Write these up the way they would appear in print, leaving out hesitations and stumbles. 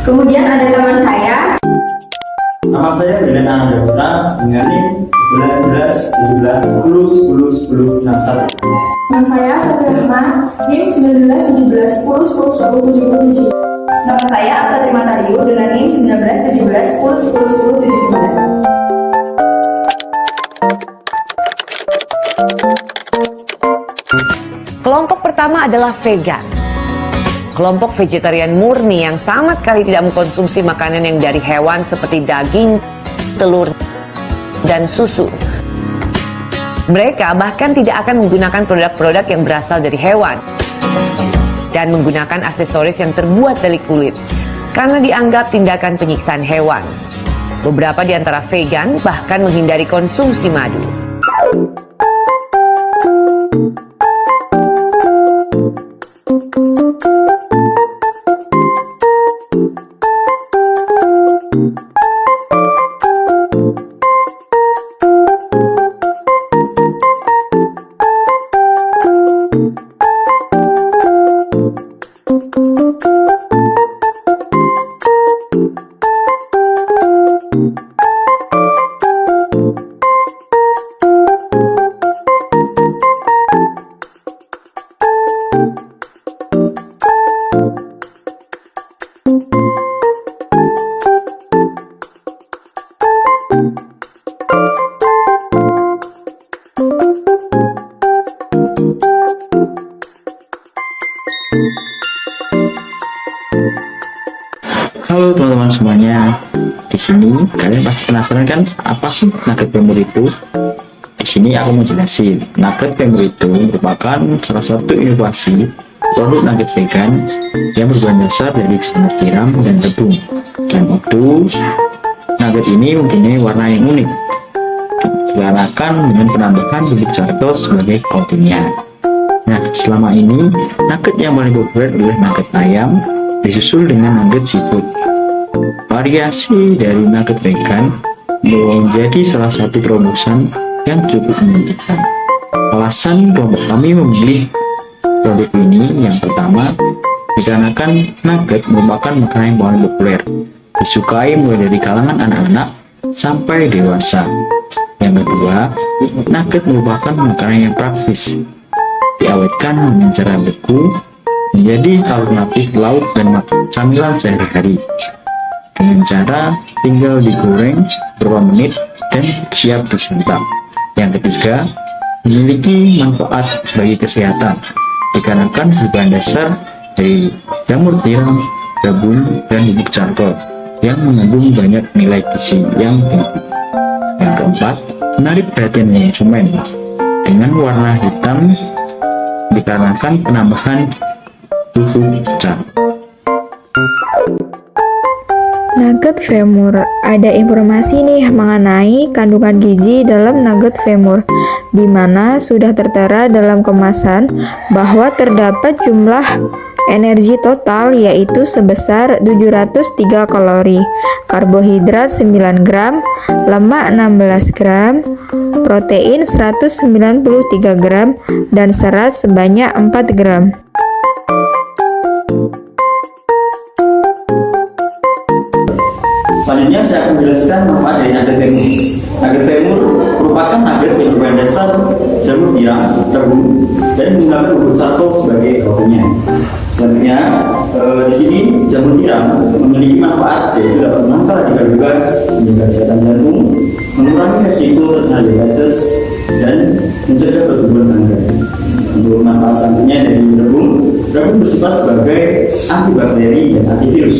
Kemudian ada teman saya. Nama saya Bilena Andra dengan NIM 11 17 10 10 10 61. Nama saya Sabrina, NIM 19 17 10 10 10 77. Nama saya Arta Trimatariu dengan NIM 19 17 10 10 10 79. Kelompok pertama adalah vegan. Kelompok vegetarian murni yang sama sekali tidak mengkonsumsi makanan yang dari hewan seperti daging, telur, dan susu. Mereka bahkan tidak akan menggunakan produk-produk yang berasal dari hewan dan menggunakan aksesoris yang terbuat dari kulit karena dianggap tindakan penyiksaan hewan. Beberapa di antara vegan bahkan menghindari konsumsi madu. Halo teman-teman semuanya. Di sini kalian pasti penasaran kan apa sih nugget femur itu? Di sini aku mau jelasin. Nugget femur itu merupakan salah satu inovasi produk nugget vegan yang berbahan dasar dari jamur tiram dan tepung. Dan itu nugget ini mempunyai warna yang unik, dikarenakan dengan penambahan bibit charcoal sebagai coatingnya. Nah, selama ini nugget yang paling populer adalah nugget ayam, disusul dengan nugget seafood. Variasi dari nugget vegan menjadi salah satu terobosan yang cukup menjanjikan. Alasan kelompok kami memilih produk ini yang pertama, dikarenakan nugget merupakan makanan yang paling populer, disukai mulai dari kalangan anak-anak sampai dewasa. Yang kedua, nugget merupakan makanan yang praktis, diawetkan dengan cara beku menjadi alternatif lauk dan camilan sehari-hari dengan cara tinggal digoreng beberapa menit dan siap disantap. Yang ketiga, memiliki manfaat bagi kesehatan dikarenakan berbahan dasar dari jamur tiram, gabus, dan bubuk charcoal yang mengandung banyak nilai gizi yang tinggi. Yang keempat, menarik perhatian konsumen dengan warna hitam dikarenakan penambahan bubuk charcoal. Nugget femur. Ada informasi nih mengenai kandungan gizi dalam nugget femur, di mana sudah tertera dalam kemasan bahwa terdapat jumlah energi total yaitu sebesar 703 kalori, karbohidrat 9 gram, lemak 16 gram, protein 193 gram, dan serat sebanyak 4 gram. Selanjutnya saya akan menjelaskan manfaat dari nugget femur. Nugget femur merupakan nugget yang berbahan dasar jamur tiram, tepung, dan menggunakan bubuk charcoal sebagai coatingnya. Selanjutnya, di sini jamur tiram memiliki manfaat yaitu dapat menangkal radikal bebas, menjaga kesehatan jantung, mengurangi resiko terkena diabetes, dan mencegah pertumbuhan kanker. Untuk manfaat selanjutnya dari rebung bersifat sebagai antibakteri dan antivirus,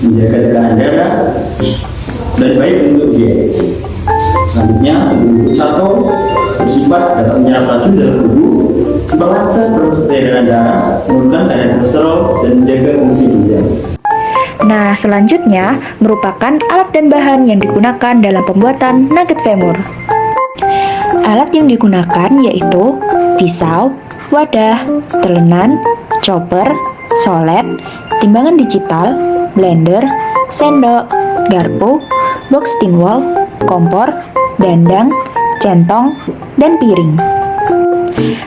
menjaga tekanan darah, dan baik untuk diet. Selanjutnya, bubuk charcoal bersifat dapat menyerap racun dalam tubuh, memperlancar peredaran darah, menurunkan kadar kolesterol, dan menjaga fungsi ginjal. Nah, selanjutnya merupakan alat dan bahan yang digunakan dalam pembuatan nugget femur. Alat yang digunakan yaitu pisau, wadah, telenan, chopper, solet, timbangan digital, blender, sendok, garpu, box tinwall, kompor, dandang, centong, dan piring.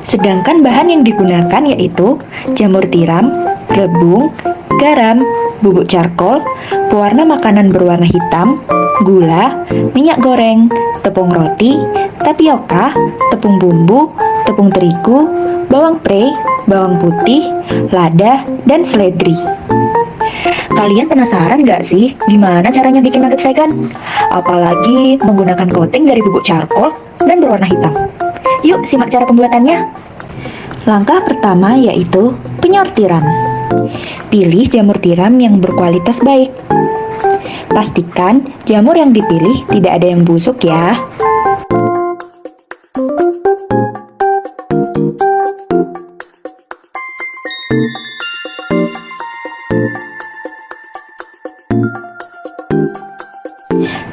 Sedangkan bahan yang digunakan yaitu jamur tiram, rebung, garam, bubuk charcoal, pewarna makanan berwarna hitam, gula, minyak goreng, tepung roti, tapioka, tepung bumbu, tepung terigu, bawang pre, bawang putih, lada, dan seledri. Kalian penasaran gak sih gimana caranya bikin nugget vegan? Apalagi menggunakan coating dari bubuk charcoal dan berwarna hitam. Yuk simak cara pembuatannya. Langkah pertama yaitu penyortiran. Pilih jamur tiram yang berkualitas baik. Pastikan jamur yang dipilih tidak ada yang busuk ya.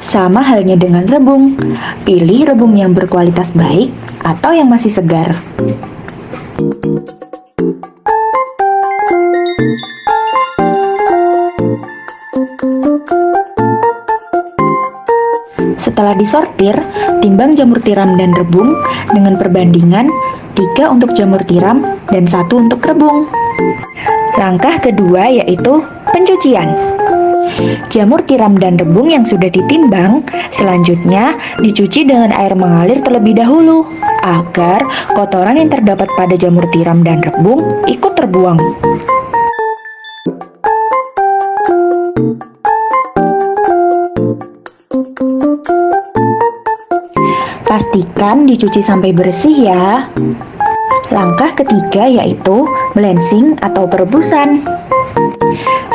Sama halnya dengan rebung, pilih rebung yang berkualitas baik atau yang masih segar. Setelah disortir, timbang jamur tiram dan rebung dengan perbandingan 3 untuk jamur tiram dan 1 untuk rebung. Langkah kedua yaitu pencucian. Jamur tiram dan rebung yang sudah ditimbang selanjutnya dicuci dengan air mengalir terlebih dahulu agar kotoran yang terdapat pada jamur tiram dan rebung ikut terbuang. Pastikan dicuci sampai bersih ya. Langkah ketiga yaitu blanching atau perebusan.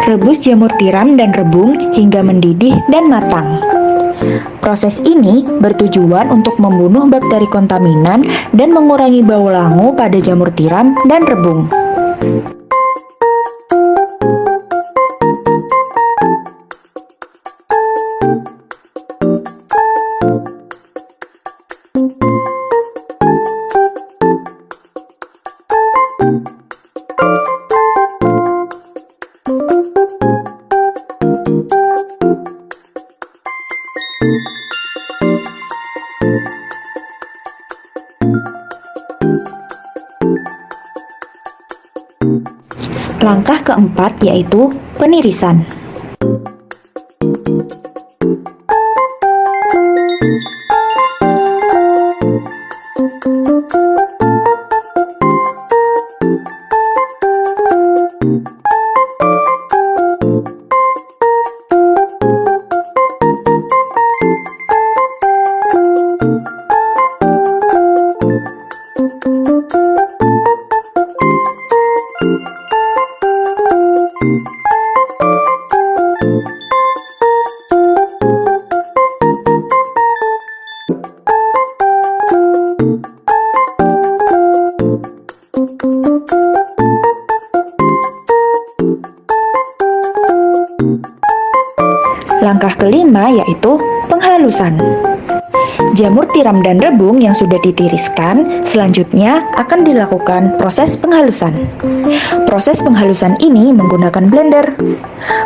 Rebus jamur tiram dan rebung hingga mendidih dan matang. Proses ini bertujuan untuk membunuh bakteri kontaminan dan mengurangi bau langu pada jamur tiram dan rebung. Langkah keempat yaitu penirisan. Langkah kelima yaitu penghalusan. Jamur tiram dan rebung yang sudah ditiriskan selanjutnya akan dilakukan proses penghalusan. Proses penghalusan ini menggunakan blender.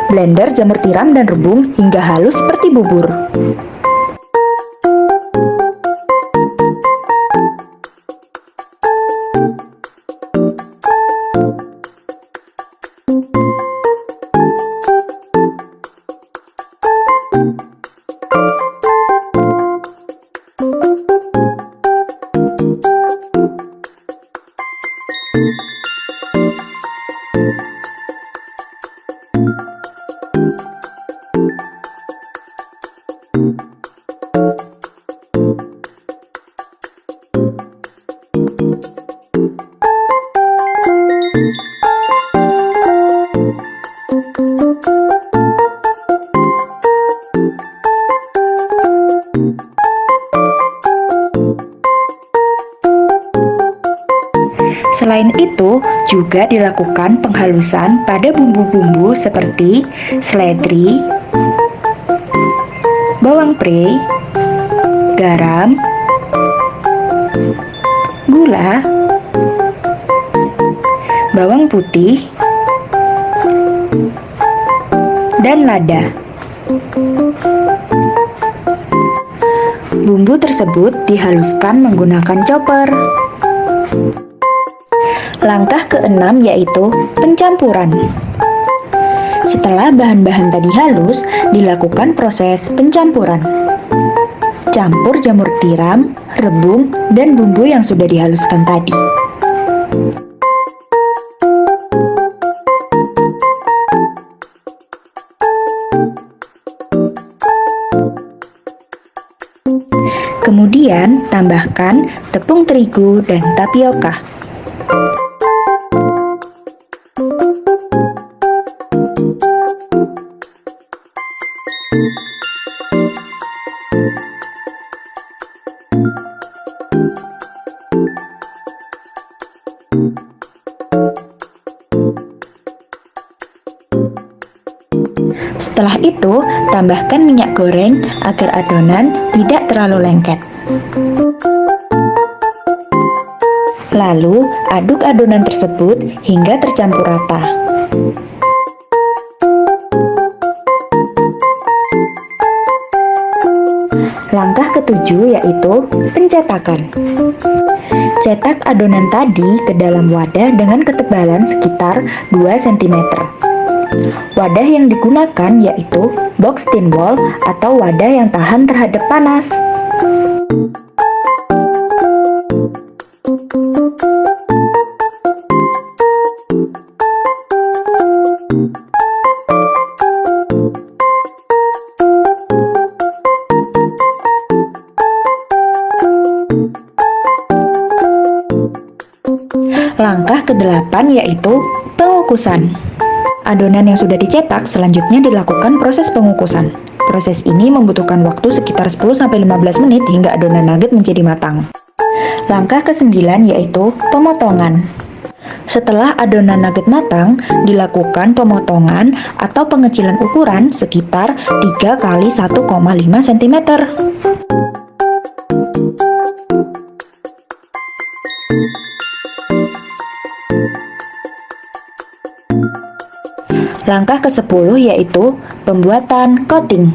Blender jamur tiram dan rebung hingga halus seperti bubur. Selain itu, juga dilakukan penghalusan pada bumbu-bumbu seperti seledri, bawang pre, garam, gula, bawang putih, dan lada. Bumbu tersebut dihaluskan menggunakan chopper. Langkah keenam yaitu pencampuran. Setelah bahan-bahan tadi halus, dilakukan proses pencampuran. Campur jamur tiram, rebung, dan bumbu yang sudah dihaluskan tadi. Kemudian, tambahkan tepung terigu dan tapioka. Setelah itu, tambahkan minyak goreng agar adonan tidak terlalu lengket. Lalu, aduk adonan tersebut hingga tercampur rata. Langkah ketujuh yaitu pencetakan. Cetak adonan tadi ke dalam wadah dengan ketebalan sekitar 2 cm. Wadah yang digunakan yaitu box tin wall atau wadah yang tahan terhadap panas. Langkah ke-8 yaitu pengukusan. Adonan yang sudah dicetak selanjutnya dilakukan proses pengukusan. Proses ini membutuhkan waktu sekitar 10-15 menit hingga adonan nugget menjadi matang. Langkah ke-9 yaitu pemotongan. Setelah adonan nugget matang, dilakukan pemotongan atau pengecilan ukuran sekitar 3 kali 1,5 cm. Langkah ke-10 yaitu pembuatan coating.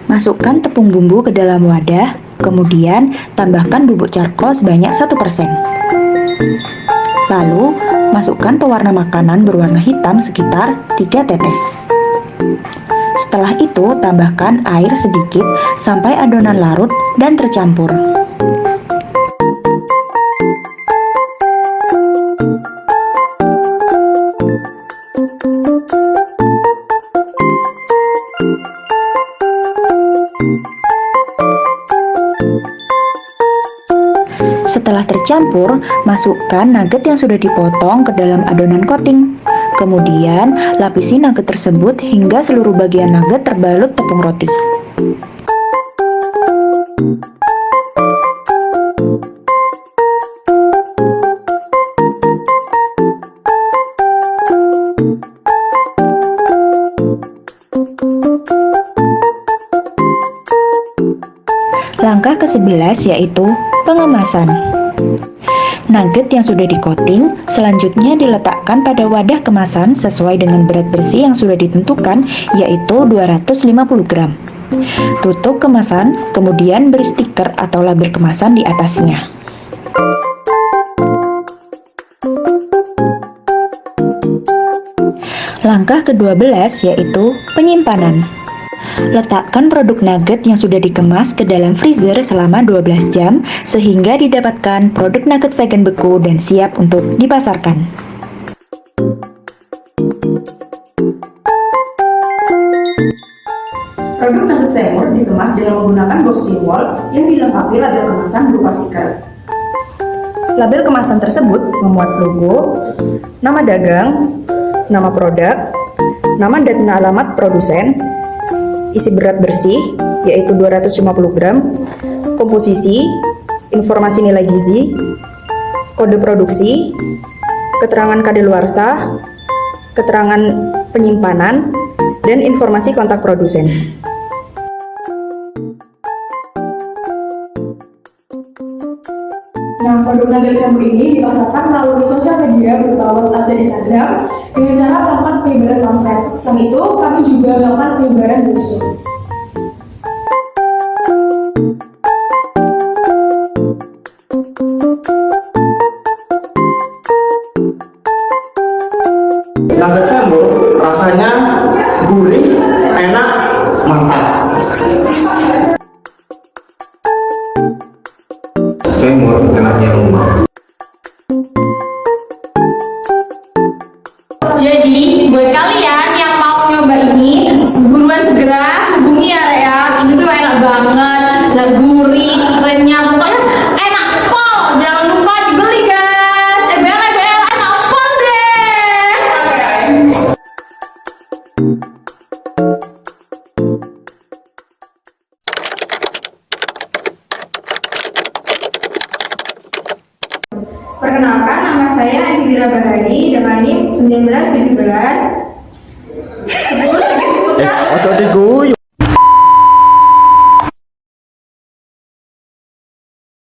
Masukkan tepung bumbu ke dalam wadah, kemudian tambahkan bubuk charcoal sebanyak 1%. Lalu, masukkan pewarna makanan berwarna hitam sekitar 3 tetes. Setelah itu, tambahkan air sedikit sampai adonan larut dan tercampur. Setelah tercampur, masukkan nugget yang sudah dipotong ke dalam adonan coating. Kemudian, lapisi nugget tersebut hingga seluruh bagian nugget terbalut tepung roti. Langkah ke-11 yaitu pengemasan. Nugget yang sudah di-coating selanjutnya diletakkan pada wadah kemasan sesuai dengan berat bersih yang sudah ditentukan, yaitu 250 gram. Tutup kemasan, kemudian beri stiker atau label kemasan di atasnya. Langkah ke-12 yaitu penyimpanan. Letakkan produk nugget yang sudah dikemas ke dalam freezer selama 12 jam sehingga didapatkan produk nugget vegan beku dan siap untuk dipasarkan. Produk nugget Femur dikemas dengan menggunakan box tin wall yang dilengkapi label kemasan berupa stiker. Label kemasan tersebut memuat logo, nama dagang, nama produk, nama dan alamat produsen, isi berat bersih yaitu 250 gram, komposisi, informasi nilai gizi, kode produksi, keterangan kadaluarsa, keterangan penyimpanan, dan informasi kontak produsen. Nah, produk nugget Femur ini dipasarkan melalui sosial media berupa WhatsApp dan Instagram dengan cara melakukan penyebaran pamflet. Selain itu, kami juga melakukan penyebaran brosur. Nugget Femur rasanya Femur enaknya rumah. Jadi buat kalian yang mau nyoba ini, buruan segera hubungi ya. Ini tuh enak banget, dan gurih, remnya pokoknya enak pol. Jangan lupa dibeli guys. Ebel enak pol deh. Perkenalkan, nama saya Indira Bahari dengan NIM 1917. Ojo diguyu.